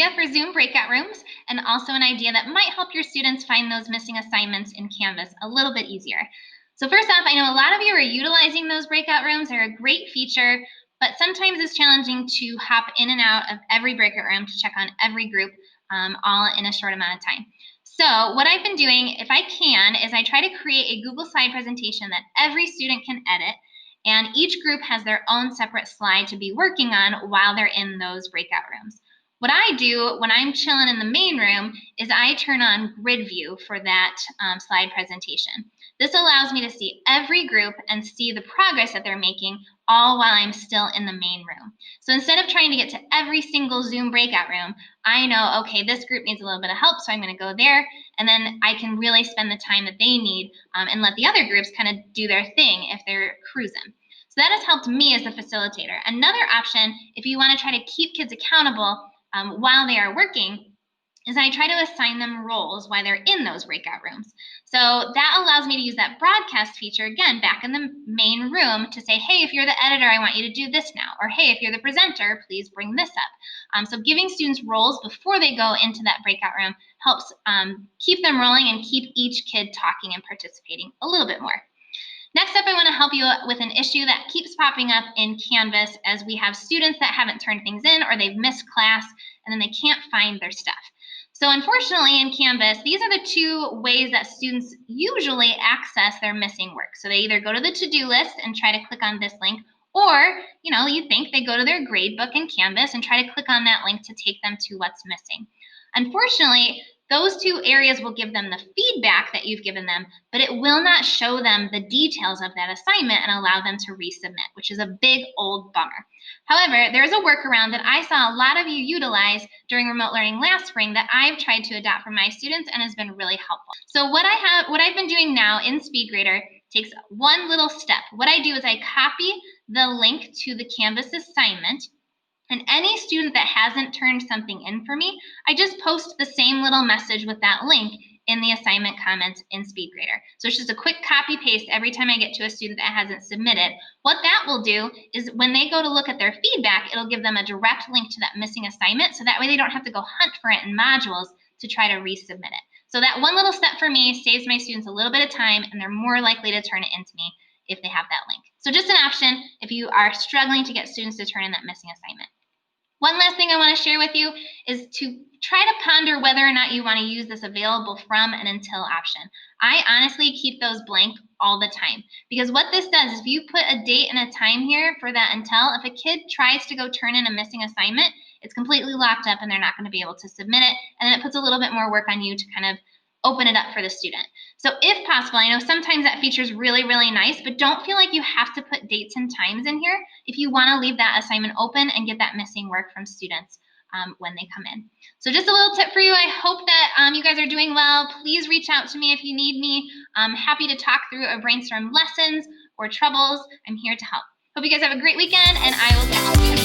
idea for Zoom breakout rooms and also an idea that might help your students find those missing assignments in Canvas a little bit easier. So first off, I know a lot of you are utilizing those breakout rooms. They're a great feature, but sometimes it's challenging to hop in and out of every breakout room to check on every group all in a short amount of time. So what I've been doing, if I can, is I try to create a Google slide presentation that every student can edit, and each group has their own separate slide to be working on while they're in those breakout rooms. What I do when I'm chilling in the main room is I turn on grid view for that slide presentation. This allows me to see every group and see the progress that they're making all while I'm still in the main room. So instead of trying to get to every single Zoom breakout room, I know, okay, this group needs a little bit of help, so I'm going to go there, and then I can really spend the time that they need and let the other groups kind of do their thing if they're cruising. So that has helped me as the facilitator. Another option, if you want to try to keep kids accountable while they are working, is I try to assign them roles while they're in those breakout rooms. So that allows me to use that broadcast feature, again, back in the main room to say, hey, if you're the editor, I want you to do this now. Or hey, if you're the presenter, please bring this up. So giving students roles before they go into that breakout room helps keep them rolling and keep each kid talking and participating a little bit more. Next up, I want to help you with an issue that keeps popping up in Canvas as we have students that haven't turned things in or they've missed class and then they can't find their stuff. So unfortunately in Canvas, these are the two ways that students usually access their missing work. So they either go to the to-do list and try to click on this link, or you think they go to their grade book in Canvas and try to click on that link to take them to what's missing. Unfortunately, those two areas will give them the feedback that you've given them, but it will not show them the details of that assignment and allow them to resubmit, which is a big old bummer. However, there's a workaround that I saw a lot of you utilize during remote learning last spring that I've tried to adopt for my students and has been really helpful. So what I've been doing now in SpeedGrader takes one little step. What I do is I copy the link to the Canvas assignment, and any student that hasn't turned something in for me, I just post the same little message with that link in the assignment comments in SpeedGrader. So it's just a quick copy paste every time I get to a student that hasn't submitted. What that will do is when they go to look at their feedback, it'll give them a direct link to that missing assignment, so that way they don't have to go hunt for it in modules to try to resubmit it. So that one little step for me saves my students a little bit of time, and they're more likely to turn it into me if they have that link. So just an option if you are struggling to get students to turn in that missing assignment. One last thing I want to share with you is to try to ponder whether or not you want to use this available from and until option. I honestly keep those blank all the time, because what this does is if you put a date and a time here for that until, if a kid tries to go turn in a missing assignment, it's completely locked up and they're not going to be able to submit it, and then it puts a little bit more work on you to kind of open it up for the student. So if possible, I know sometimes that feature is really, really nice, but don't feel like you have to put dates and times in here if you want to leave that assignment open and get that missing work from students when they come in. So just a little tip for you. I hope that you guys are doing well. Please reach out to me if you need me. I'm happy to talk through or brainstorm lessons or troubles. I'm here to help. Hope you guys have a great weekend, and I will catch you soon.